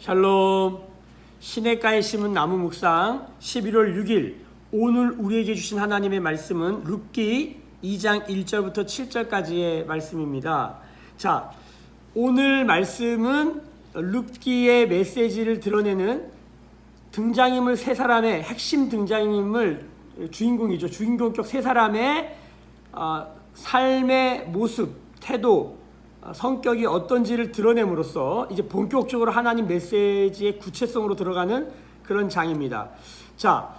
샬롬. 시냇가에 심은 나무 묵상 11월 6일 오늘 우리에게 주신 하나님의 말씀은 룻기 2장 1절부터 7절까지의 말씀입니다. 자, 오늘 말씀은 룻기의 메시지를 드러내는 등장인물 세 사람의 핵심 등장인물 주인공이죠. 주인공격 세 사람의 삶의 모습, 태도, 성격이 어떤지를 드러냄으로써 이제 본격적으로 하나님 메시지의 구체성으로 들어가는 그런 장입니다. 자,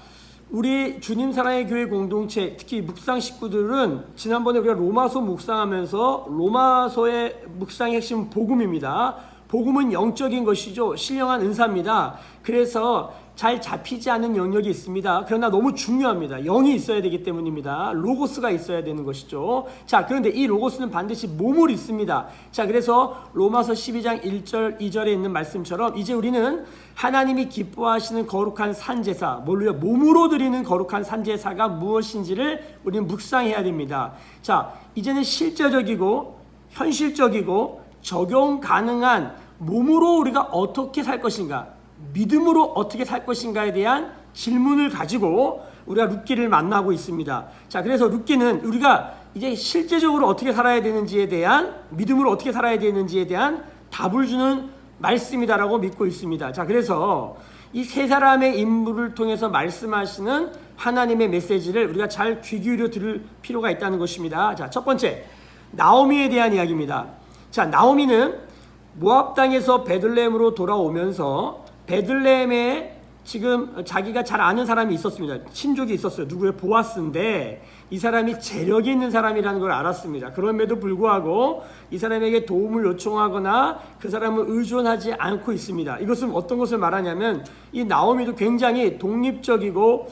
우리 주님 사랑의 교회 공동체, 특히 묵상 식구들은 지난번에 우리가 로마서 묵상하면서 로마서의 묵상의 핵심은 복음입니다. 복음은 영적인 것이죠. 신령한 은사입니다. 그래서 잘 잡히지 않는 영역이 있습니다. 그러나 너무 중요합니다. 영이 있어야 되기 때문입니다. 로고스가 있어야 되는 것이죠. 자, 그런데 이 로고스는 반드시 몸을 있습니다. 자, 그래서 로마서 12장 1절 2절에 있는 말씀처럼 이제 우리는 하나님이 기뻐하시는 거룩한 산제사, 뭘로요? 몸으로 드리는 거룩한 산제사가 무엇인지를 우리는 묵상해야 됩니다. 자, 이제는 실제적이고 현실적이고 적용 가능한 몸으로 우리가 어떻게 살 것인가, 믿음으로 어떻게 살 것인가에 대한 질문을 가지고 우리가 룻기를 만나고 있습니다. 자, 그래서 룻기는 우리가 이제 실제적으로 어떻게 살아야 되는지에 대한, 믿음으로 어떻게 살아야 되는지에 대한 답을 주는 말씀이다라고 믿고 있습니다. 자, 그래서 이 세 사람의 인물을 통해서 말씀하시는 하나님의 메시지를 우리가 잘 귀 기울여 들을 필요가 있다는 것입니다. 자, 첫 번째, 나오미에 대한 이야기입니다. 자, 나오미는 모압 땅에서 베들레헴으로 돌아오면서 베들레헴에 지금 자기가 잘 아는 사람이 있었습니다. 친족이 있었어요. 누구의? 보아스인데 이 사람이 재력이 있는 사람이라는 걸 알았습니다. 그럼에도 불구하고 이 사람에게 도움을 요청하거나 그 사람을 의존하지 않고 있습니다. 이것은 어떤 것을 말하냐면 이 나오미도 굉장히 독립적이고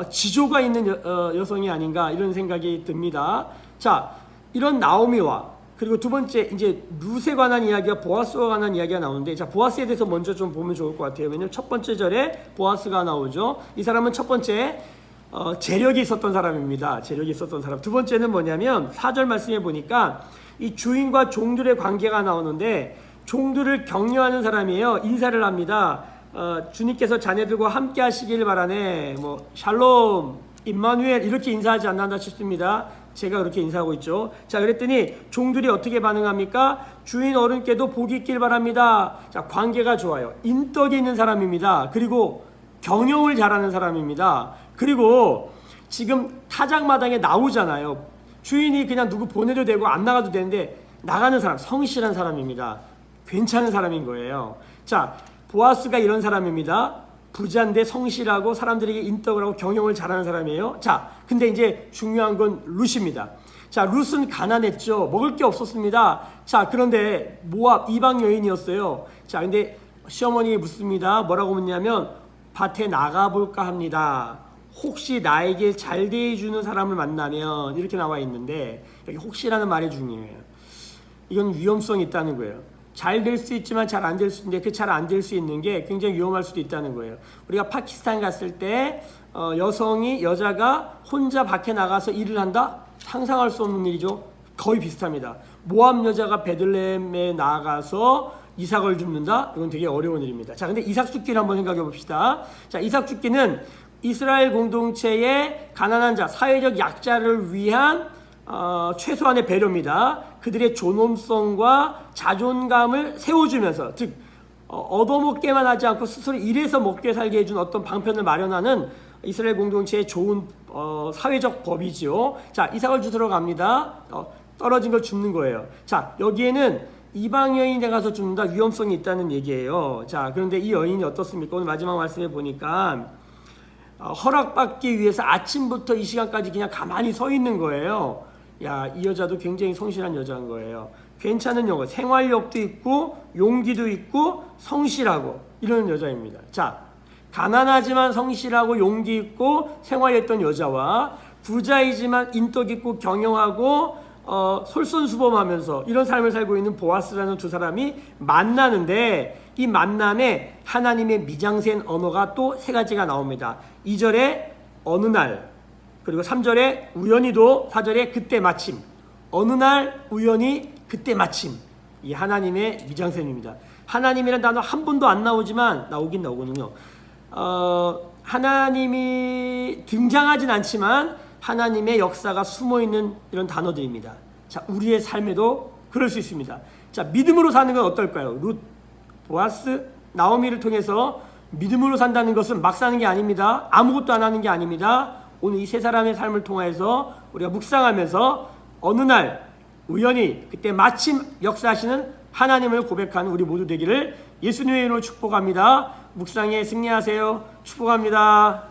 지조가 있는 여성이 아닌가 이런 생각이 듭니다. 자, 이런 나오미와 그리고 두 번째 이제 룻에 관한 이야기와 보아스와 관한 이야기가 나오는데, 자, 보아스에 대해서 먼저 좀 보면 좋을 것 같아요. 왜냐면 첫 번째 절에 보아스가 나오죠. 이 사람은 첫 번째 재력이 있었던 사람입니다. 재력이 있었던 사람. 두 번째는 뭐냐면 4절 말씀에 보니까 이 주인과 종들의 관계가 나오는데 종들을 격려하는 사람이에요. 인사를 합니다. 주님께서 자네들과 함께 하시길 바라네. 뭐 샬롬, 임마누엘 이렇게 인사하지 않나 싶습니다. 제가 그렇게 인사하고 있죠. 자, 그랬더니 종들이 어떻게 반응합니까? 주인 어른께도 복이 있길 바랍니다. 자, 관계가 좋아요. 인덕이 있는 사람입니다. 그리고 경영을 잘하는 사람입니다. 그리고 지금 타작마당에 나오잖아요. 주인이 그냥 누구 보내도 되고 안 나가도 되는데 나가는 사람, 성실한 사람입니다. 괜찮은 사람인 거예요. 자, 보아스가 이런 사람입니다. 부자인데 성실하고 사람들에게 인덕을 하고 경영을 잘하는 사람이에요. 자, 근데 이제 중요한 건 룻입니다. 자, 룻은 가난했죠. 먹을 게 없었습니다. 자, 그런데 모압 이방 여인이었어요. 자, 근데 시어머니가 묻습니다. 뭐라고 묻냐면 밭에 나가볼까 합니다. 혹시 나에게 잘 대해주는 사람을 만나면, 이렇게 나와 있는데 여기 혹시라는 말이 중요해요. 이건 위험성이 있다는 거예요. 잘 될 수 있지만 잘 안 될 수 있는데 그 잘 안 될 수 있는 게 굉장히 위험할 수도 있다는 거예요. 우리가 파키스탄 갔을 때 여자가 혼자 밖에 나가서 일을 한다? 상상할 수 없는 일이죠. 거의 비슷합니다. 모압 여자가 베들레헴에 나가서 이삭을 줍는다? 이건 되게 어려운 일입니다. 자, 근데 이삭 죽기를 한번 생각해 봅시다. 자, 이삭 죽기는 이스라엘 공동체의 가난한 자, 사회적 약자를 위한 최소한의 배려입니다. 그들의 존엄성과 자존감을 세워주면서, 즉 얻어먹게만 하지 않고 스스로 일해서 먹게 살게 해준 어떤 방편을 마련하는 이스라엘 공동체의 좋은 사회적 법이죠. 자, 이삭을 주스러 갑니다. 떨어진 걸 줍는 거예요. 자, 여기에는 이방 여인에 가서 줍는다, 위험성이 있다는 얘기예요. 자, 그런데 이 여인이 어떻습니까? 오늘 마지막 말씀에 보니까 허락받기 위해서 아침부터 이 시간까지 그냥 가만히 서 있는 거예요. 야, 이 여자도 굉장히 성실한 여자인 거예요. 괜찮은 여자, 생활력도 있고 용기도 있고 성실하고 이런 여자입니다. 자, 가난하지만 성실하고 용기 있고 생활했던 여자와 부자이지만 인덕 있고 경영하고 솔선수범하면서 이런 삶을 살고 있는 보아스라는 두 사람이 만나는데, 이 만남에 하나님의 미장센 언어가 또 세 가지가 나옵니다. 2절에 어느 날, 그리고 3절에 우연히도, 4절에 그때 마침. 어느 날 우연히 그때 마침. 이 하나님의 미장센입니다. 하나님이라는 단어 한 번도 안 나오지만 나오긴 나오거든요. 하나님이 등장하진 않지만 하나님의 역사가 숨어있는 이런 단어들입니다. 자, 우리의 삶에도 그럴 수 있습니다. 자, 믿음으로 사는 건 어떨까요? 룻, 보아스, 나오미를 통해서 믿음으로 산다는 것은 막 사는 게 아닙니다. 아무것도 안 하는 게 아닙니다. 오늘 이 세 사람의 삶을 통해서 우리가 묵상하면서 어느 날 우연히 그때 마침 역사하시는 하나님을 고백하는 우리 모두 되기를 예수님의 이름으로 축복합니다. 묵상에 승리하세요. 축복합니다.